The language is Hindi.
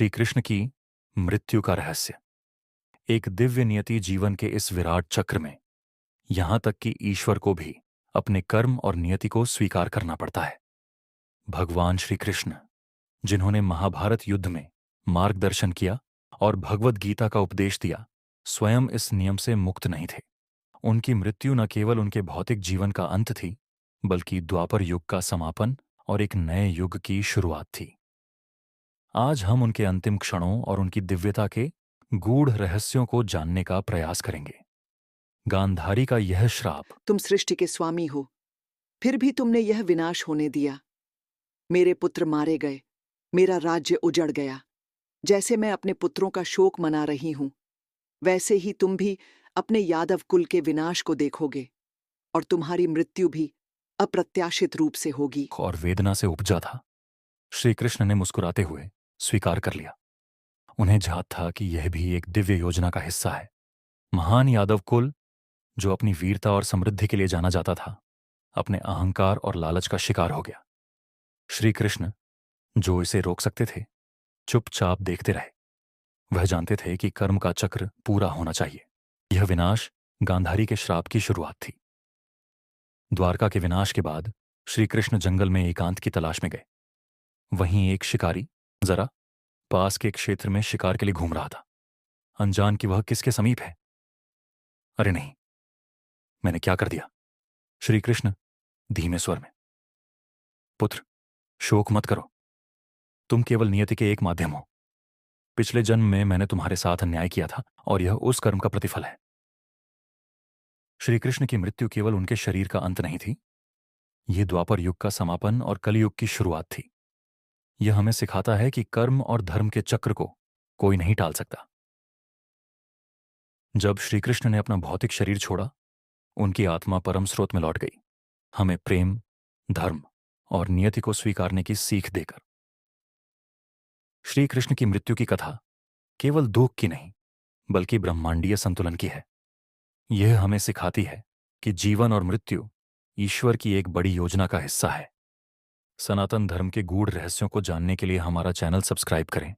श्री कृष्ण की मृत्यु का रहस्य। एक दिव्य नियति जीवन के इस विराट चक्र में यहां तक कि ईश्वर को भी अपने कर्म और नियति को स्वीकार करना पड़ता है। भगवान श्री कृष्ण, जिन्होंने महाभारत युद्ध में मार्गदर्शन किया और भगवद गीता का उपदेश दिया, स्वयं इस नियम से मुक्त नहीं थे। उनकी मृत्यु न केवल उनके भौतिक जीवन का अंत थी, बल्कि द्वापर युग का समापन और एक नए युग की शुरुआत थी। आज हम उनके अंतिम क्षणों और उनकी दिव्यता के गूढ़ रहस्यों को जानने का प्रयास करेंगे। गांधारी का यह श्राप। तुम सृष्टि के स्वामी हो, फिर भी तुमने यह विनाश होने दिया। मेरे पुत्र मारे गए, मेरा राज्य उजड़ गया। जैसे मैं अपने पुत्रों का शोक मना रही हूं, वैसे ही तुम भी अपने यादव कुल के विनाश को देखोगे, और तुम्हारी मृत्यु भी अप्रत्याशित रूप से होगी। और वेदना से उपजा था। श्री कृष्ण ने मुस्कुराते हुए स्वीकार कर लिया। उन्हें झात था कि यह भी एक दिव्य योजना का हिस्सा है। महान यादव कुल, जो अपनी वीरता और समृद्धि के लिए जाना जाता था, अपने अहंकार और लालच का शिकार हो गया। श्री कृष्ण, जो इसे रोक सकते थे, चुपचाप देखते रहे। वह जानते थे कि कर्म का चक्र पूरा होना चाहिए। यह विनाश गांधारी के श्राप की शुरुआत थी। द्वारका के विनाश के बाद श्री कृष्ण जंगल में एकांत की तलाश में गए। वहीं एक शिकारी जरा पास के क्षेत्र में शिकार के लिए घूम रहा था, अनजान कि वह किसके समीप है। अरे नहीं, मैंने क्या कर दिया? श्री कृष्ण धीमे स्वर में। पुत्र, शोक मत करो। तुम केवल नियति के एक माध्यम हो। पिछले जन्म में मैंने तुम्हारे साथ अन्याय किया था और यह उस कर्म का प्रतिफल है। श्री कृष्ण की मृत्यु केवल उनके शरीर का अंत नहीं थी, यह द्वापर युग का समापन और कलयुग की शुरुआत थी। यह हमें सिखाता है कि कर्म और धर्म के चक्र को कोई नहीं टाल सकता। जब श्री कृष्ण ने अपना भौतिक शरीर छोड़ा, उनकी आत्मा परम स्रोत में लौट गई, हमें प्रेम, धर्म और नियति को स्वीकारने की सीख देकर। श्री कृष्ण की मृत्यु की कथा केवल दुख की नहीं, बल्कि ब्रह्मांडीय संतुलन की है। यह हमें सिखाती है कि जीवन और मृत्यु ईश्वर की एक बड़ी योजना का हिस्सा है। सनातन धर्म के गूढ़ रहस्यों को जानने के लिए हमारा चैनल सब्सक्राइब करें